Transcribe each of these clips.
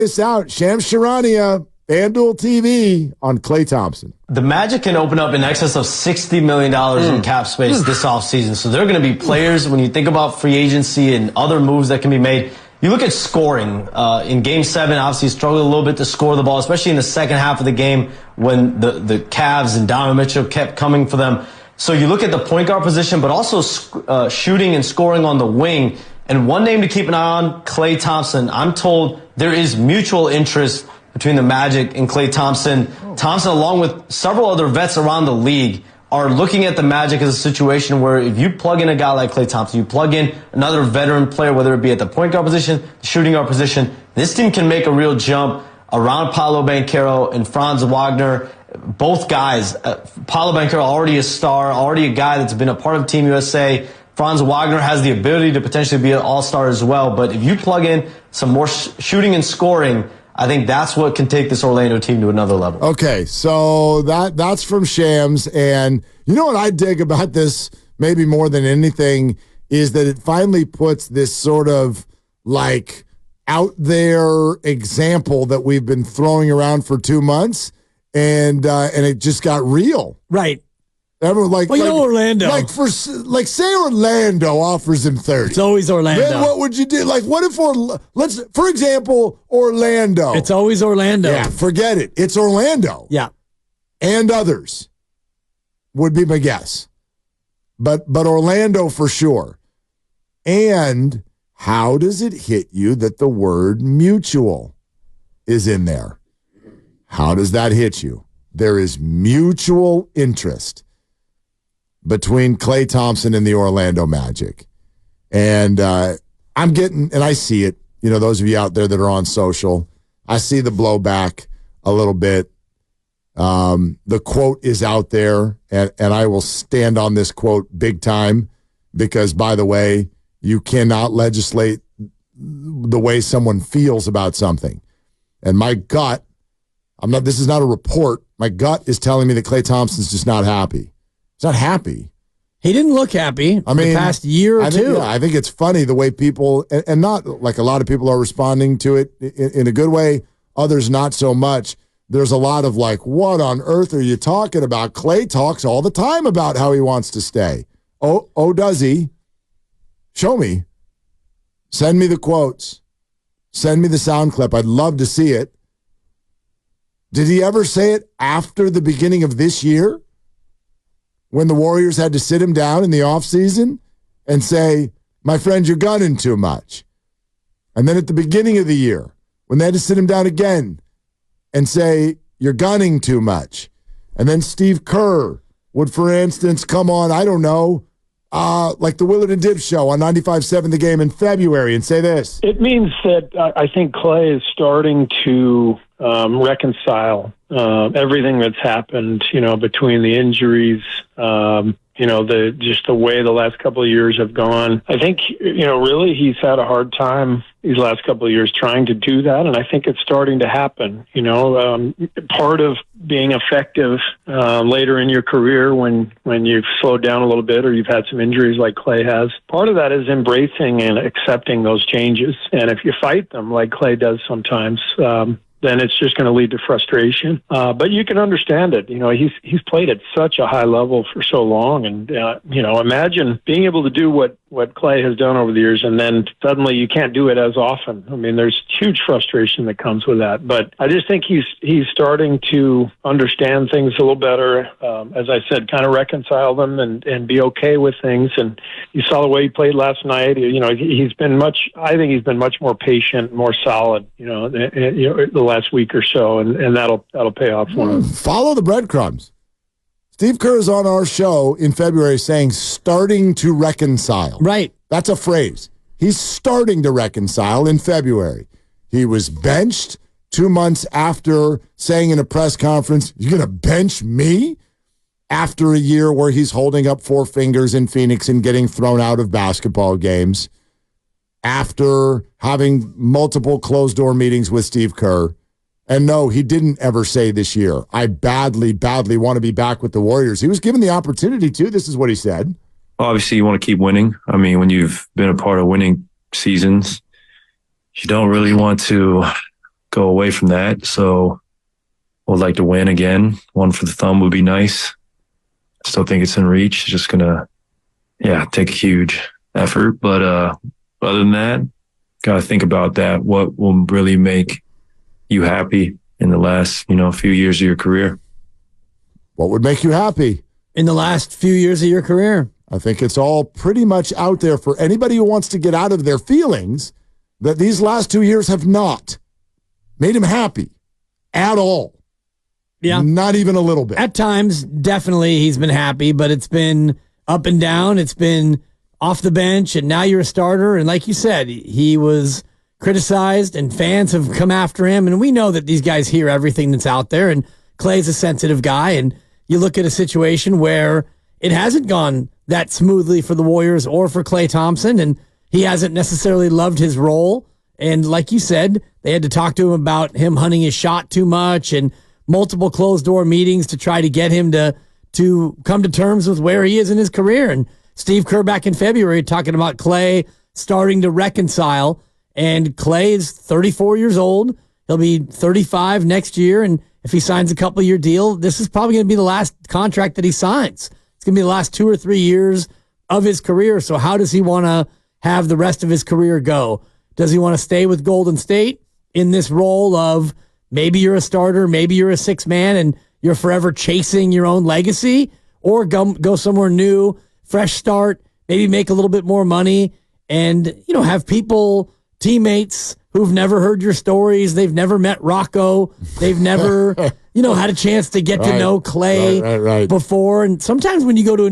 this out. Shams Charania, FanDuel TV on Klay Thompson. The Magic can open up in excess of $60 million in cap space this offseason. So they're going to be players, when you think about free agency and other moves that can be made. You look at scoring. In Game 7, obviously struggled a little bit to score the ball, especially in the second half of the game when the Cavs and Donovan Mitchell kept coming for them. So you look at the point guard position, but also shooting and scoring on the wing. And one name to keep an eye on, Klay Thompson. I'm told there is mutual interest between the Magic and Klay Thompson. Thompson, along with several other vets around the league, are looking at the Magic as a situation where if you plug in a guy like Klay Thompson, you plug in another veteran player, whether it be at the point guard position, the shooting guard position, this team can make a real jump around Paolo Banchero and Franz Wagner. Both guys, Paolo Banchero already a star, already a guy that's been a part of Team USA. Franz Wagner has the ability to potentially be an all-star as well. But if you plug in some more shooting and scoring, I think that's what can take this Orlando team to another level. Okay, so that's from Shams. And you know what I dig about this maybe more than anything is that it finally puts this sort of like out there example that we've been throwing around for 2 months, and it just got real. Right. Everyone, you know Orlando. Say Orlando offers him 30. It's always Orlando. Then what would you do? Like, what if for example, Orlando. It's always Orlando. Yeah, forget it. It's Orlando. Yeah. And others would be my guess. But Orlando for sure. And how does it hit you that the word mutual is in there? How does that hit you? There is mutual interest between Klay Thompson and the Orlando Magic. And I'm getting, and I see it, those of you out there that are on social, I see the blowback a little bit. The quote is out there, and I will stand on this quote big time because, by the way, you cannot legislate the way someone feels about something. And my gut, this is not a report, my gut is telling me that Klay Thompson's just not happy. He's not happy. He didn't look happy the past year or two. I think it's funny the way people, and not like a lot of people are responding to it in a good way, others not so much. There's a lot of like, what on earth are you talking about? Klay talks all the time about how he wants to stay. Oh, does he? Show me. Send me the quotes. Send me the sound clip. I'd love to see it. Did he ever say it after the beginning of this year? When the Warriors had to sit him down in the offseason and say, my friend, you're gunning too much. And then at the beginning of the year, when they had to sit him down again and say, you're gunning too much. And then Steve Kerr would, for instance, come on, I don't know, like the Willard and Dibs show on 95.7 The Game in February and say this. It means that I think Klay is starting to reconcile everything that's happened, between the injuries, the way the last couple of years have gone. I think, really he's had a hard time these last couple of years trying to do that, and I think it's starting to happen. Part of being effective later in your career when you've slowed down a little bit or you've had some injuries like Klay has, part of that is embracing and accepting those changes. And if you fight them like Klay does sometimes, then it's just going to lead to frustration. But you can understand it. He's played at such a high level for so long. And, imagine being able to do what Klay has done over the years, and then suddenly you can't do it as often. I mean, there's huge frustration that comes with that. But I just think he's starting to understand things a little better. As I said, kind of reconcile them and be okay with things. And you saw the way he played last night. He's been much more patient, more solid, the last week or so, and that'll pay off for him. Follow the breadcrumbs. Steve Kerr is on our show in February saying starting to reconcile. Right. That's a phrase. He's starting to reconcile in February. He was benched 2 months after saying in a press conference, you're going to bench me? After a year where he's holding up four fingers in Phoenix and getting thrown out of basketball games. After having multiple closed-door meetings with Steve Kerr. And no, he didn't ever say this year, I badly, badly want to be back with the Warriors. He was given the opportunity to. This is what he said. Obviously, you want to keep winning. I mean, when you've been a part of winning seasons, you don't really want to go away from that. So would like to win again. One for the thumb would be nice. Still think it's in reach. Just gonna, take a huge effort. But other than that, gotta think about that. What will really make you happy in the last, few years of your career? What would make you happy in the last few years of your career? I think it's all pretty much out there for anybody who wants to get out of their feelings that these last 2 years have not made him happy at all. Yeah. Not even a little bit. At times, definitely he's been happy, but it's been up and down. It's been off the bench, and now you're a starter. And like you said, he was criticized, and fans have come after him. And we know that these guys hear everything that's out there, and Klay's a sensitive guy. And you look at a situation where it hasn't gone that smoothly for the Warriors or for Klay Thompson, and he hasn't necessarily loved his role. And like you said, they had to talk to him about him hunting his shot too much and multiple closed-door meetings to try to get him to come to terms with where he is in his career. And Steve Kerr back in February talking about Klay starting to reconcile, and Klay is 34 years old. He'll be 35 next year, and if he signs a couple-year deal, this is probably going to be the last contract that he signs. It's going to be the last 2 or 3 years of his career. So how does he want to have the rest of his career go? Does he want to stay with Golden State in this role of maybe you're a starter, maybe you're a six man, and you're forever chasing your own legacy, or go somewhere new, fresh start, maybe make a little bit more money, and have people, teammates who've never heard your stories, they've never met Rocco, they've never had a chance to get to know Klay before. And sometimes when you go to a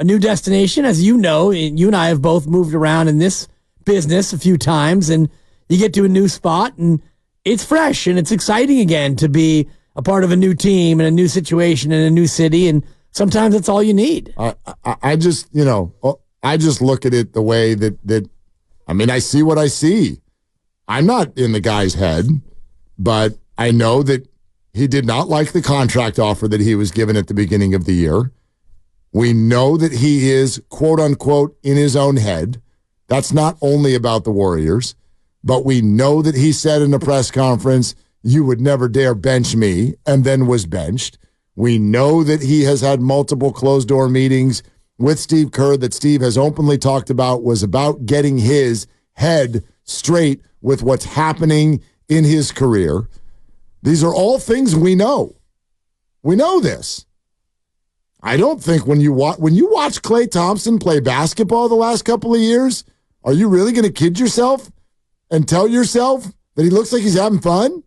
new destination, as you know, and you and I have both moved around in this business a few times, and you get to a new spot and it's fresh and it's exciting again to be a part of a new team and a new situation in a new city. And sometimes that's all you need. I just look at it the way that I see what I see. I'm not in the guy's head, but I know that he did not like the contract offer that he was given at the beginning of the year. We know that he is, quote unquote, in his own head. That's not only about the Warriors. But we know that he said in a press conference, you would never dare bench me, and then was benched. We know that he has had multiple closed-door meetings with Steve Kerr that Steve has openly talked about was about getting his head straight with what's happening in his career. These are all things we know. We know this. I don't think when you watch Klay Thompson play basketball the last couple of years, are you really going to kid yourself and tell yourself that he looks like he's having fun?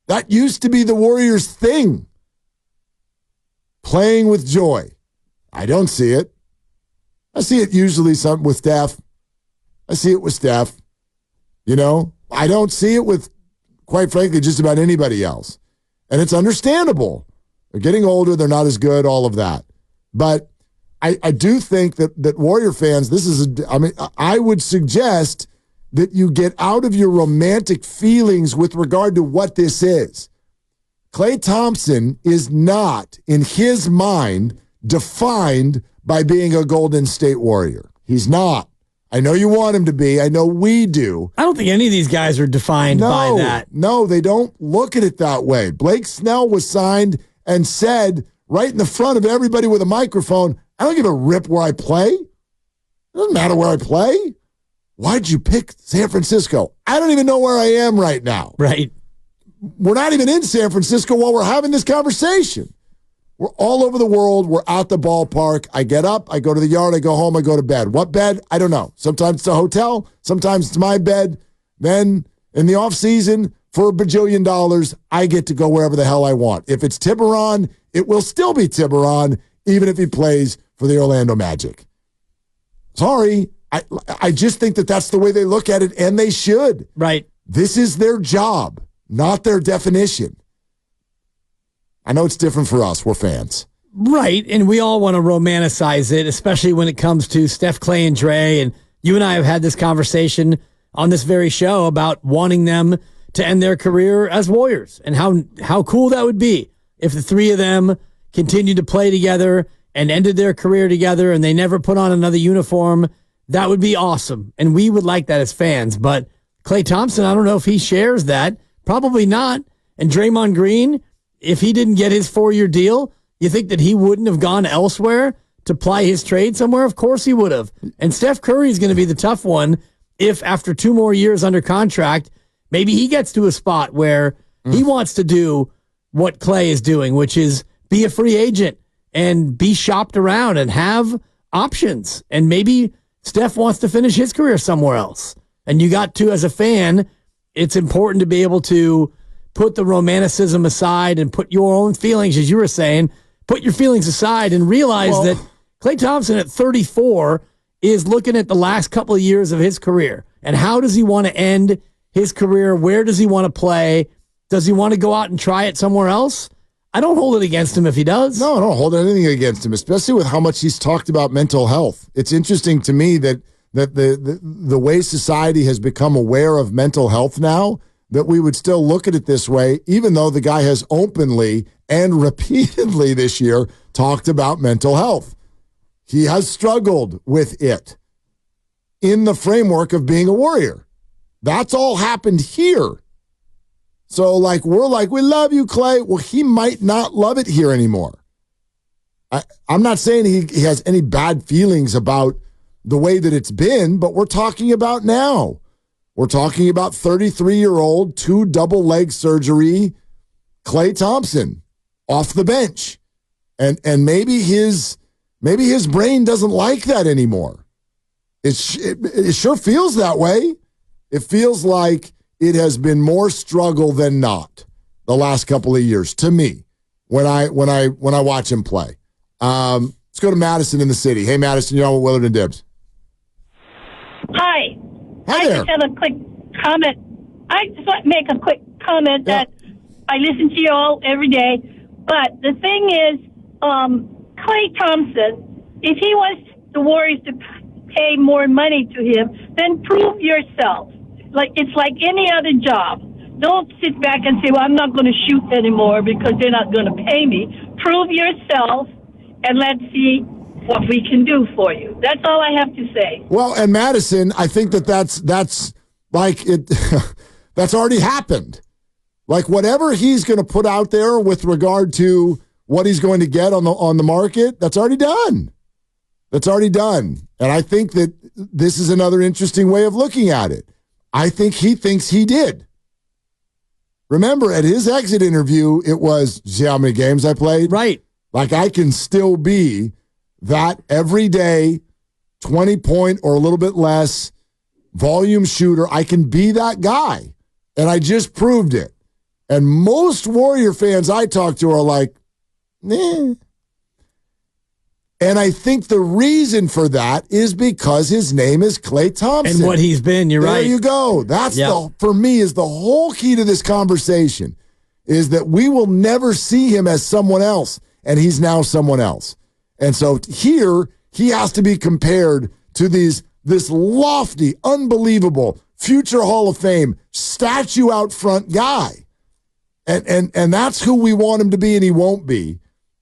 That used to be the Warriors' thing. Playing with joy. I don't see it. I see it usually with Steph. I see it with Steph. I don't see it with, quite frankly, just about anybody else. And it's understandable. They're getting older. They're not as good, all of that. But I do think that Warrior fans, I would suggest that you get out of your romantic feelings with regard to what this is. Klay Thompson is not, in his mind, defined by being a Golden State Warrior. He's not. I know you want him to be. I know we do. I don't think any of these guys are defined by that. No, they don't look at it that way. Blake Snell was signed and said right in the front of everybody with a microphone, I don't give a rip where I play. It doesn't matter where I play. Why'd you pick San Francisco? I don't even know where I am right now. Right. We're not even in San Francisco while we're having this conversation. We're all over the world. We're at the ballpark. I get up, I go to the yard, I go home, I go to bed. What bed? I don't know. Sometimes it's a hotel. Sometimes it's my bed. Then in the off season, for $1 bajillion, I get to go wherever the hell I want. If it's Tiburon, it will still be Tiburon, even if he plays for the Orlando Magic. Sorry. I just think that that's the way they look at it, and they should. Right. This is their job, not their definition. I know it's different for us. We're fans. Right, and we all want to romanticize it, especially when it comes to Steph, Klay, and Dre. And you and I have had this conversation on this very show about wanting them to end their career as Warriors and how cool that would be if the three of them continued to play together and ended their career together and they never put on another uniform. That would be awesome, and we would like that as fans. But Klay Thompson, I don't know if he shares that. Probably not. And Draymond Green, if he didn't get his 4-year deal, you think that he wouldn't have gone elsewhere to ply his trade somewhere? Of course he would have. And Steph Curry is going to be the tough one if after 2 more years under contract, maybe he gets to a spot where he wants to do what Klay is doing, which is be a free agent and be shopped around and have options. And maybe Steph wants to finish his career somewhere else. And you got to, as a fan, it's important to be able to put the romanticism aside and put your own feelings, as you were saying, put your feelings aside and realize that Klay Thompson at 34 is looking at the last couple of years of his career. And how does he want to end his career? Where does he want to play? Does he want to go out and try it somewhere else? I don't hold it against him if he does. No, I don't hold anything against him, especially with how much he's talked about mental health. It's interesting to me that the way society has become aware of mental health now, that we would still look at it this way, even though the guy has openly and repeatedly this year talked about mental health. He has struggled with it in the framework of being a Warrior. That's all happened here. So, we're like, we love you, Klay. Well, he might not love it here anymore. I'm not saying he has any bad feelings about the way that it's been, but we're talking about now. We're talking about 33-year-old, 2 double leg surgery, Klay Thompson off the bench. And maybe his brain doesn't like that anymore. It sure feels that way. It feels like it has been more struggle than not the last couple of years to me when I watch him play. Let's go to Madison in the city. Hey, Madison, you're on with Willard and Dibs. Hi. Hi there. I just have a quick comment. I just want to make a quick comment that I listen to you all every day. But the thing is, Klay Thompson, if he wants the Warriors to pay more money to him, then prove yourself. It's like any other job. Don't sit back and say, well, I'm not going to shoot anymore because they're not going to pay me. Prove yourself, and let's see what we can do for you. That's all I have to say. Well, and Madison, I think that's like it. That's already happened. Like whatever he's going to put out there with regard to what he's going to get on the market, that's already done. That's already done. And I think that this is another interesting way of looking at it. I think he thinks he did. Remember, at his exit interview, it was, see how many games I played? Right. Like I can still be that everyday 20-point or a little bit less volume shooter. I can be that guy. And I just proved it. And most Warrior fans I talk to are like, nah. And I think the reason for that is because his name is Klay Thompson. And what he's been, you're right. There you go. That's for me, is the whole key to this conversation, is that we will never see him as someone else, and he's now someone else. And so here, he has to be compared to this lofty, unbelievable, future Hall of Fame, statue out front guy. And that's who we want him to be, and he won't be.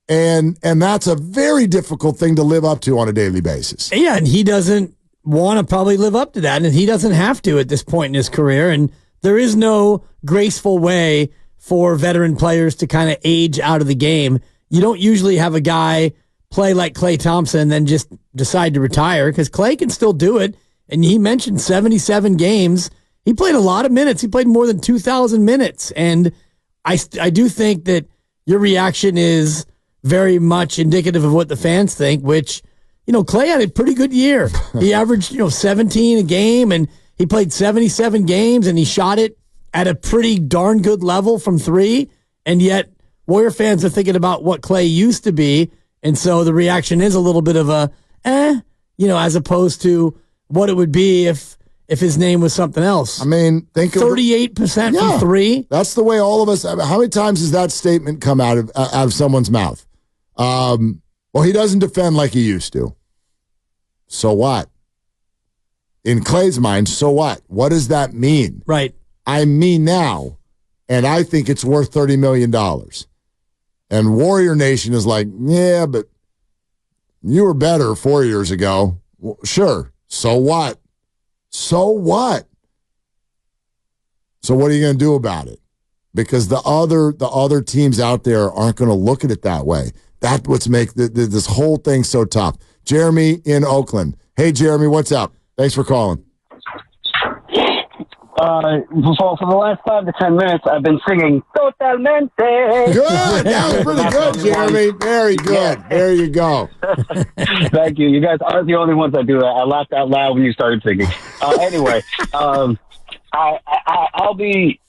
And that's a very difficult thing to live up to on a daily basis. Yeah, and he doesn't want to probably live up to that, and he doesn't have to at this point in his career. And there is no graceful way for veteran players to kind of age out of the game. You don't usually have a guy play like Klay Thompson and then just decide to retire, because Klay can still do it. And he mentioned 77 games. He played a lot of minutes. He played more than 2,000 minutes. And I do think that your reaction is very much indicative of what the fans think, which, Klay had a pretty good year. He averaged, 17 a game, and he played 77 games, and he shot it at a pretty darn good level from 3. And yet Warrior fans are thinking about what Klay used to be. And so the reaction is a little bit of a, as opposed to what it would be if his name was something else. I mean, think of 38% from 3. That's the way all of us. How many times has that statement come out of someone's mouth? Well, he doesn't defend like he used to. So what? In Klay's mind, so what? What does that mean? Right. I mean now, and I think it's worth $30 million. And Warrior Nation is like, yeah, but you were better 4 years ago. Well, sure. So what? So what? So what are you going to do about it? because the other teams out there aren't going to look at it that way. That's what's make this whole thing so tough. Jeremy in Oakland. Hey, Jeremy, what's up? Thanks for calling. For the last 5 to 10 minutes, I've been singing Totalmente. Good. That was pretty good, Jeremy. Very good. Yeah. There you go. Thank you. You guys aren't the only ones that do that. I laughed out loud when you started singing. Anyway, I'll be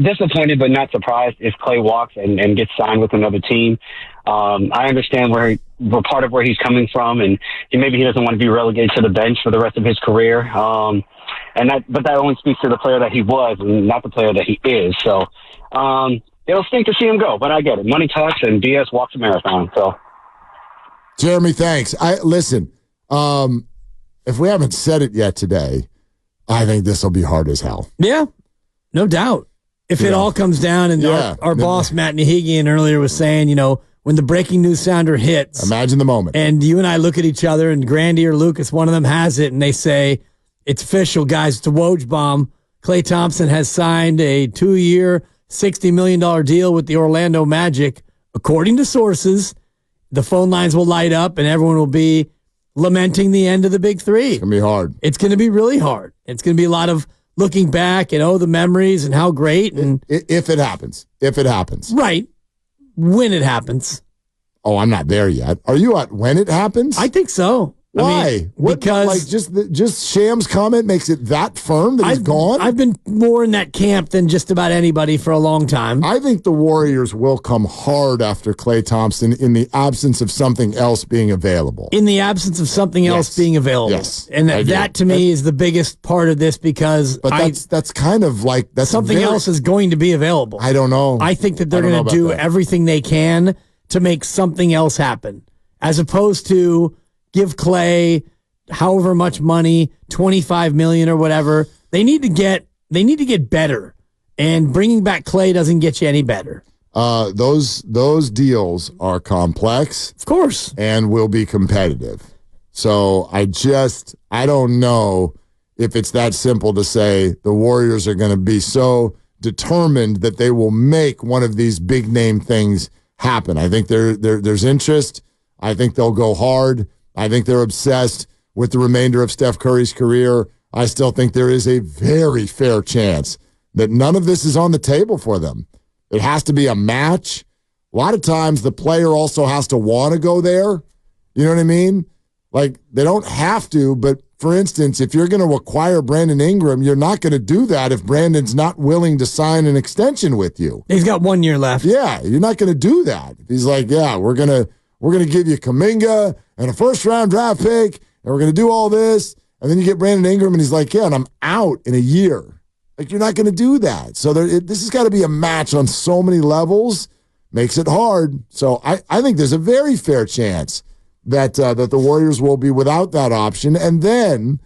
disappointed but not surprised if Klay walks and gets signed with another team. I understand part of where he's coming from, and maybe he doesn't want to be relegated to the bench for the rest of his career. But that only speaks to the player that he was and not the player that he is. So it'll stink to see him go, but I get it. Money talks and BS walks a marathon. So, Jeremy, thanks. Listen. If we haven't said it yet today, I think this will be hard as hell. Yeah, no doubt. If it all comes down, and our boss Matt Nahigian earlier was saying, when the breaking news sounder hits, imagine the moment, and you and I look at each other, and Grandy or Lucas, one of them has it, and they say, it's official, guys. It's a Woj bomb. Klay Thompson has signed a 2-year, $60 million deal with the Orlando Magic. According to sources, the phone lines will light up and everyone will be lamenting the end of the Big Three. It's going to be hard. It's going to be really hard. It's going to be a lot of looking back and, the memories and how great. And if it happens. If it happens. Right. When it happens. Oh, I'm not there yet. Are you at when it happens? I think so. Why? Because just Sham's comment makes it that firm that he's gone? I've been more in that camp than just about anybody for a long time. I think the Warriors will come hard after Klay Thompson in the absence of something else being available. In the absence of something else being available. Yes. And that to me is the biggest part of this because that's kind of like that's something else is going to be available. I don't know. I think that they're going to do everything they can to make something else happen, as opposed to give Klay however much money, $25 million or whatever. They need to get better, and bringing back Klay doesn't get you any better. Those deals are complex, of course, and will be competitive. So I don't know if it's that simple to say the Warriors are going to be so determined that they will make one of these big name things happen. I think there's interest. I think they'll go hard. I think they're obsessed with the remainder of Steph Curry's career. I still think there is a very fair chance that none of this is on the table for them. It has to be a match. A lot of times the player also has to want to go there. You know what I mean? Like, they don't have to, but for instance, if you're going to acquire Brandon Ingram, you're not going to do that if Brandon's not willing to sign an extension with you. He's got 1 year left. Yeah, you're not going to do that. He's like, yeah, we're going to give you Kuminga and a first-round draft pick, and we're going to do all this. And then you get Brandon Ingram, and he's like, yeah, and I'm out in a year. Like, you're not going to do that. So this has got to be a match on so many levels. Makes it hard. So I think there's a very fair chance that the Warriors will be without that option, and then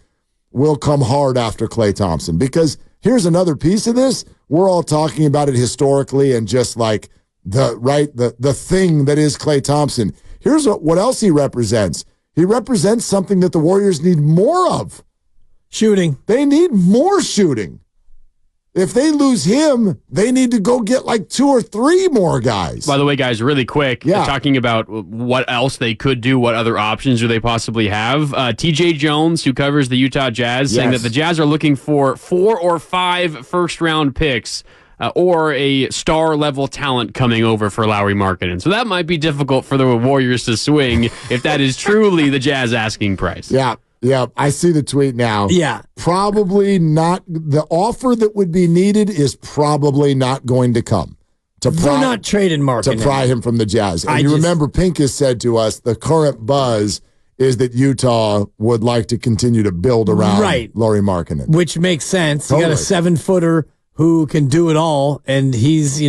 will come hard after Klay Thompson. Because here's another piece of this. We're all talking about it historically and just like the thing that is Klay Thompson. Here's what else he represents. He represents something that the Warriors need more of. Shooting. They need more shooting. If they lose him, they need to go get like 2 or 3 more guys. By the way, guys, really quick, talking about what else they could do, what other options do they possibly have. TJ Jones, who covers the Utah Jazz, saying that the Jazz are looking for 4 or 5 first-round picks or a star-level talent coming over for Lauri Markkanen. So that might be difficult for the Warriors to swing if that is truly the Jazz asking price. Yeah, I see the tweet now. Yeah. Probably not. The offer that would be needed is probably not going to come. They're not trading Markkanen. To pry him from the Jazz. And remember, Pincus said to us, the current buzz is that Utah would like to continue to build around Lauri Markkanen. Which makes sense. Totally. You got a 7-footer who can do it all, and he's,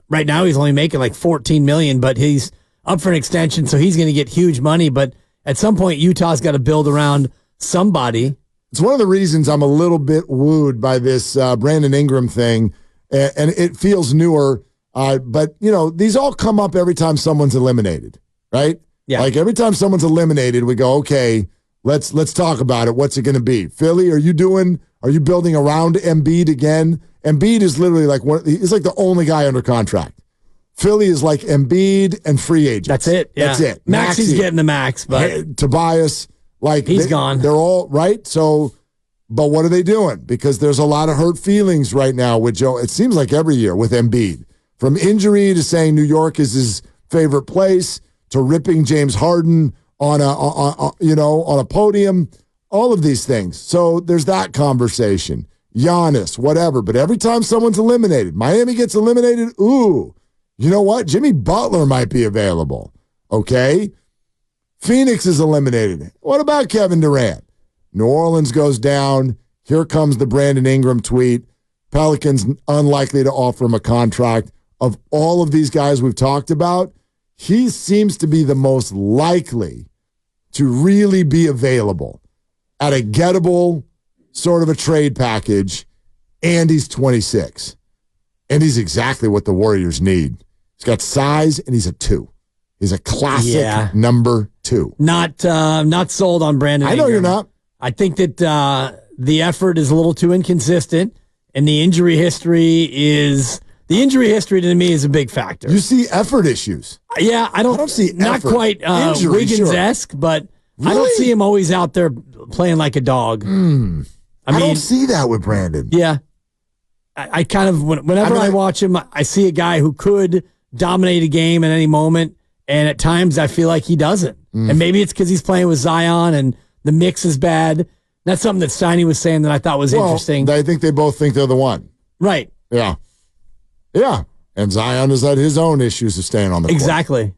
right now he's only making like $14 million, but he's up for an extension, so he's going to get huge money, but at some point, Utah's got to build around somebody. It's one of the reasons I'm a little bit wooed by this Brandon Ingram thing, and it feels newer. But, these all come up every time someone's eliminated, right? Yeah. Like every time someone's eliminated, we go, okay, let's talk about it. What's it going to be? Philly, are you building around Embiid again? Embiid is literally like he's like the only guy under contract. Philly is like Embiid and free agents. That's it. Yeah. That's it. Maxey's getting the max, but Tobias, like he's gone. They're all right. So, but what are they doing? Because there's a lot of hurt feelings right now with Joe. It seems like every year with Embiid, from injury to saying New York is his favorite place to ripping James Harden on a podium. All of these things. So there's that conversation. Giannis, whatever. But every time someone's eliminated, Miami gets eliminated. Ooh. You know what? Jimmy Butler might be available. Okay? Phoenix is eliminated. What about Kevin Durant? New Orleans goes down. Here comes the Brandon Ingram tweet. Pelicans unlikely to offer him a contract. Of all of these guys we've talked about, he seems to be the most likely to really be available at a gettable sort of a trade package, and he's 26. And he's exactly what the Warriors need. He's got size, and he's a 2. He's a classic number 2. Not sold on Brandon I know Ingram. you're not. I think that the effort is a little too inconsistent, and the injury history to me is a big factor. You see effort issues. Yeah, I don't see not effort. Quite Wiggins-esque, but really? I don't see him always out there playing like a dog. I mean, I don't see that with Brandon. Yeah. I kind of, whenever I watch him, I see a guy who could dominate a game at any moment, and at times I feel like he doesn't. And maybe it's because he's playing with Zion and the mix is bad. That's something that Steiny was saying that I thought was interesting. I think they both think they're the one. Right. Yeah. Yeah. And Zion has had his own issues of staying on the court. Exactly.